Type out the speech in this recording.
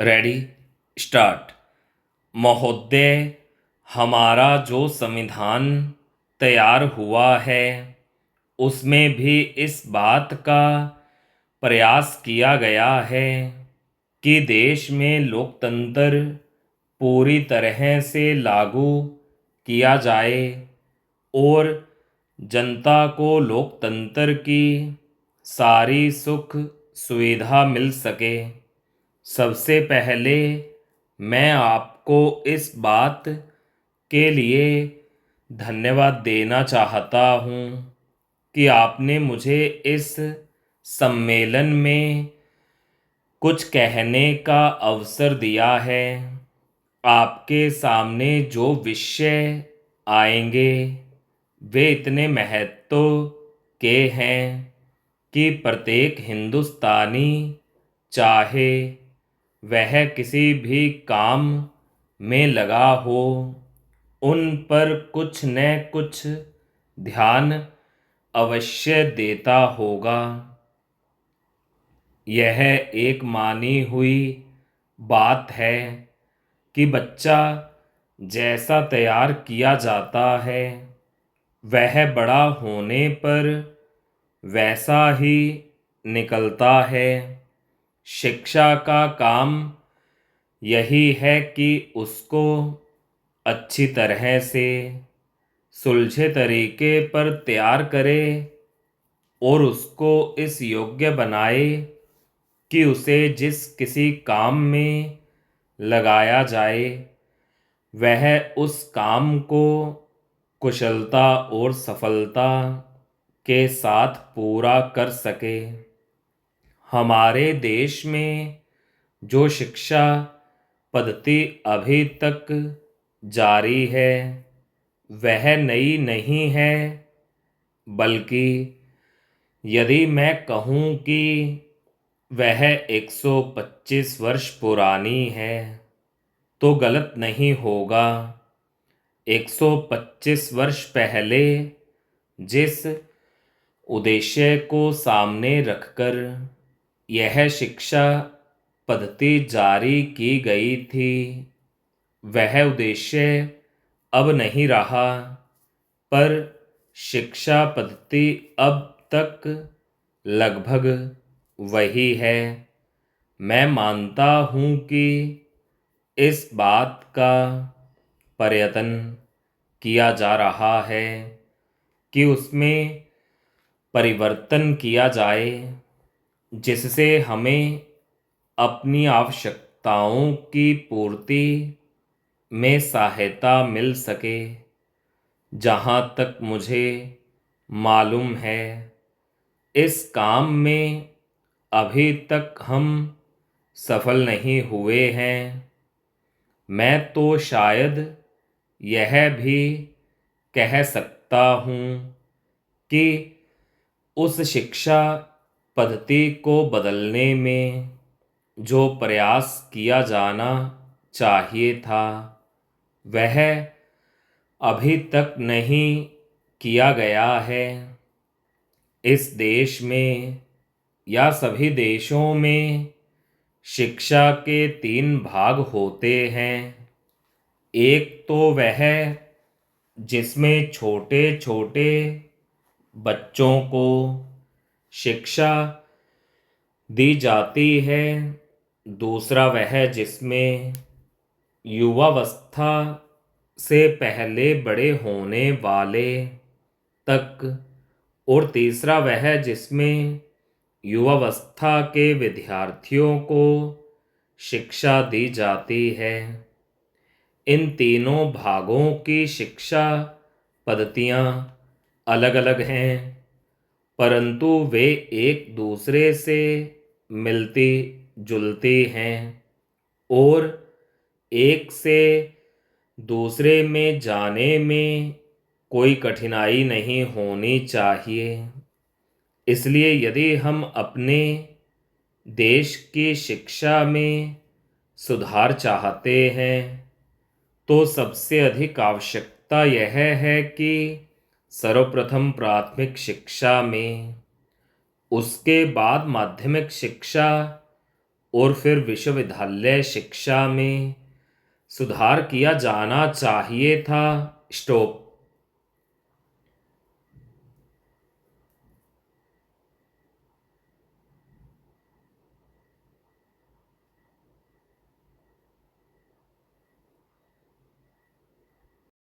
Ready start. महोदय, हमारा जो संविधान तैयार हुआ है उसमें भी इस बात का प्रयास किया गया है कि देश में लोकतंत्र पूरी तरह से लागू किया जाए और जनता को लोकतंत्र की सारी सुख सुविधा मिल सके। सबसे पहले मैं आपको इस बात के लिए धन्यवाद देना चाहता हूँ कि आपने मुझे इस सम्मेलन में कुछ कहने का अवसर दिया है। आपके सामने जो विषय आएंगे वे इतने महत्व के हैं कि प्रत्येक हिंदुस्तानी, चाहे वह किसी भी काम में लगा हो, उन पर कुछ न कुछ ध्यान अवश्य देता होगा। यह एक मानी हुई बात है कि बच्चा जैसा तैयार किया जाता है वह बड़ा होने पर वैसा ही निकलता है। शिक्षा का काम यही है कि उसको अच्छी तरह से सुलझे तरीके पर तैयार करे और उसको इस योग्य बनाए कि उसे जिस किसी काम में लगाया जाए वह उस काम को कुशलता और सफलता के साथ पूरा कर सके। हमारे देश में जो शिक्षा पद्धति अभी तक जारी है वह नई नहीं है, बल्कि यदि मैं कहूँ कि वह 125 वर्ष पुरानी है तो गलत नहीं होगा। 125 वर्ष पहले जिस उद्देश्य को सामने रखकर यह शिक्षा पद्धति जारी की गई थी वह उद्देश्य अब नहीं रहा, पर शिक्षा पद्धति अब तक लगभग वही है। मैं मानता हूँ कि इस बात का प्रयत्न किया जा रहा है कि उसमें परिवर्तन किया जाए जिससे हमें अपनी आवश्यकताओं की पूर्ति में सहायता मिल सके। जहाँ तक मुझे मालूम है इस काम में अभी तक हम सफल नहीं हुए हैं। मैं तो शायद यह भी कह सकता हूँ कि उस शिक्षा पद्धति को बदलने में जो प्रयास किया जाना चाहिए था वह अभी तक नहीं किया गया है। इस देश में या सभी देशों में शिक्षा के 3 भाग होते हैं। एक तो वह जिसमें छोटे छोटे बच्चों को शिक्षा दी जाती है। दूसरा वह जिसमें युवावस्था से पहले बड़े होने वाले तक, और तीसरा वह जिसमें युवावस्था के विद्यार्थियों को शिक्षा दी जाती है। इन तीनों भागों की शिक्षा पद्धतियाँ अलग अलग हैं, परंतु वे एक दूसरे से मिलती जुलती हैं और एक से दूसरे में जाने में कोई कठिनाई नहीं होनी चाहिए। इसलिए यदि हम अपने देश की शिक्षा में सुधार चाहते हैं तो सबसे अधिक आवश्यकता यह है कि सर्वप्रथम प्राथमिक शिक्षा में, उसके बाद माध्यमिक शिक्षा और फिर विश्वविद्यालय शिक्षा में सुधार किया जाना चाहिए था। स्टॉप।